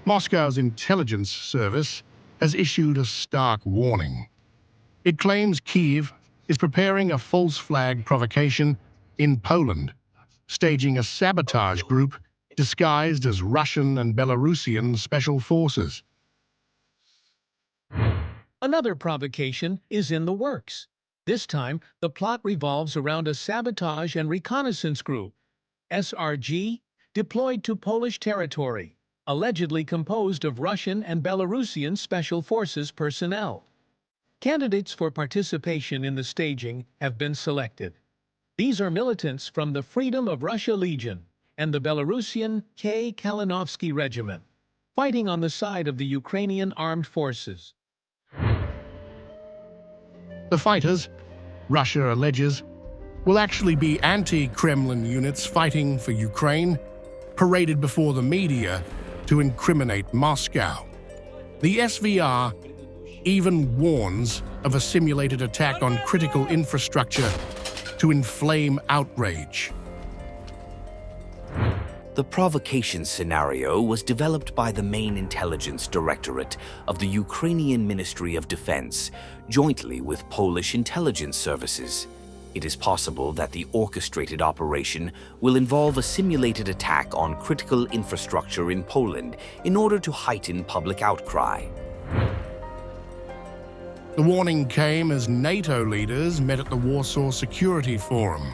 Moscow's intelligence service has issued a stark warning. It claims Kyiv is preparing a false flag provocation in Poland, staging a sabotage group disguised as Russian and Belarusian special forces. Another provocation is in the works. This time, the plot revolves around a sabotage and reconnaissance group, SRG, deployed to Polish territory, allegedly composed of Russian and Belarusian special forces personnel. Candidates for participation in the staging have been selected. These are militants from the Freedom of Russia Legion and the Belarusian K. Kalinovsky Regiment, fighting on the side of the Ukrainian armed forces. The fighters, Russia alleges, will actually be anti-Kremlin units fighting for Ukraine, paraded before the media to incriminate Moscow. The SVR even warns of a simulated attack on critical infrastructure to inflame outrage. The provocation scenario was developed by the main intelligence directorate of the Ukrainian Ministry of Defense, jointly with Polish intelligence services. It is possible that the orchestrated operation will involve a simulated attack on critical infrastructure in Poland in order to heighten public outcry. The warning came as NATO leaders met at the Warsaw Security Forum.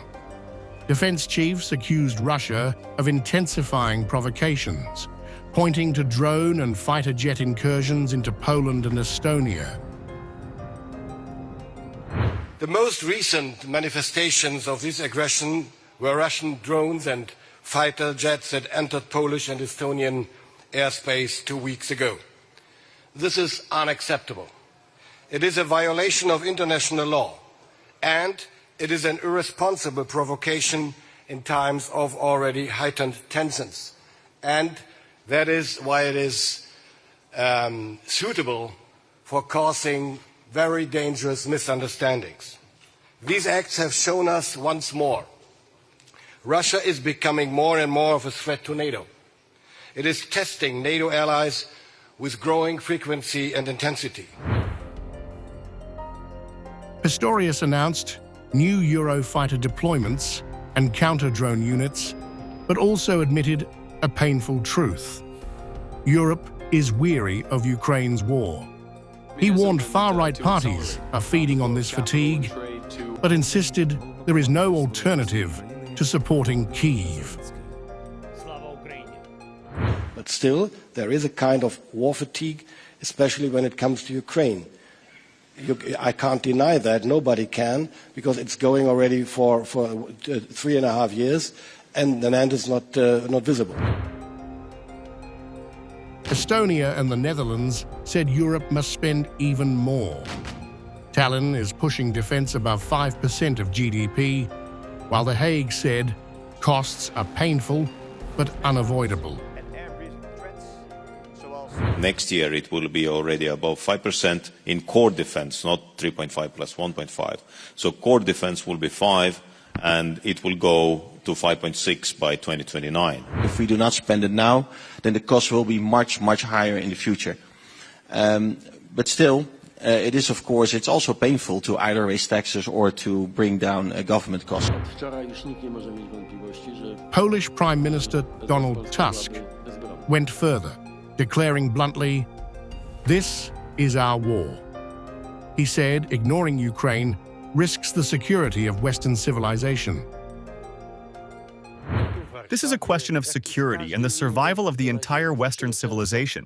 Defense chiefs accused Russia of intensifying provocations, pointing to drone and fighter jet incursions into Poland and Estonia. The most recent manifestations of this aggression were Russian drones and fighter jets that entered Polish and Estonian airspace 2 weeks ago. This is unacceptable. It is a violation of international law, and it is an irresponsible provocation in times of already heightened tensions. And that is why it is suitable for causing very dangerous misunderstandings. These acts have shown us once more Russia is becoming more and more of a threat to NATO. It is testing NATO allies with growing frequency and intensity. Pistorius announced new Eurofighter deployments and counter-drone units, but also admitted a painful truth. Europe is weary of Ukraine's war. He warned far-right parties are feeding on this fatigue, but insisted there is no alternative to supporting Kyiv. But still, there is a kind of war fatigue, especially when it comes to Ukraine. I can't deny that, nobody can, because it's going already for 3.5 years, and the end is not visible. Estonia and the Netherlands said Europe must spend even more. Tallinn is pushing defense above 5% of GDP, while The Hague said costs are painful but unavoidable. Next year it will be already above 5% in core defense, not 3.5 plus 1.5. So core defense will be 5, and it will go to 5.6 by 2029. If we do not spend it now, then the cost will be much, much higher in the future. But still, it is, of course, it's also painful to either raise taxes or to bring down government costs. Polish Prime Minister Donald Tusk went further, declaring bluntly, "This is our war." He said ignoring Ukraine risks the security of Western civilization. This is a question of security and the survival of the entire Western civilization.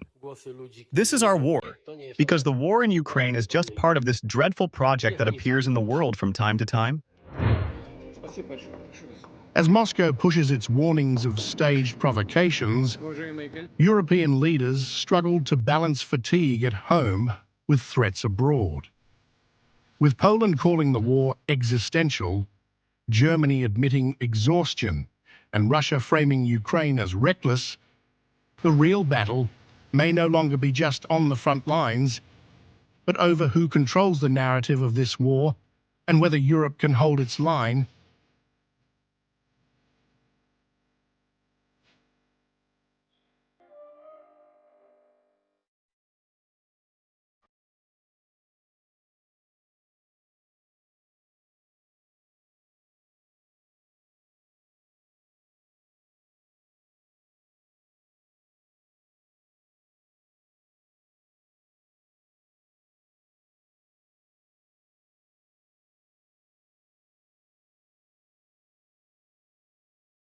This is our war, because the war in Ukraine is just part of this dreadful project that appears in the world from time to time. As Moscow pushes its warnings of staged provocations, European leaders struggled to balance fatigue at home with threats abroad. With Poland calling the war existential, Germany admitting exhaustion, and Russia framing Ukraine as reckless, the real battle may no longer be just on the front lines, but over who controls the narrative of this war and whether Europe can hold its line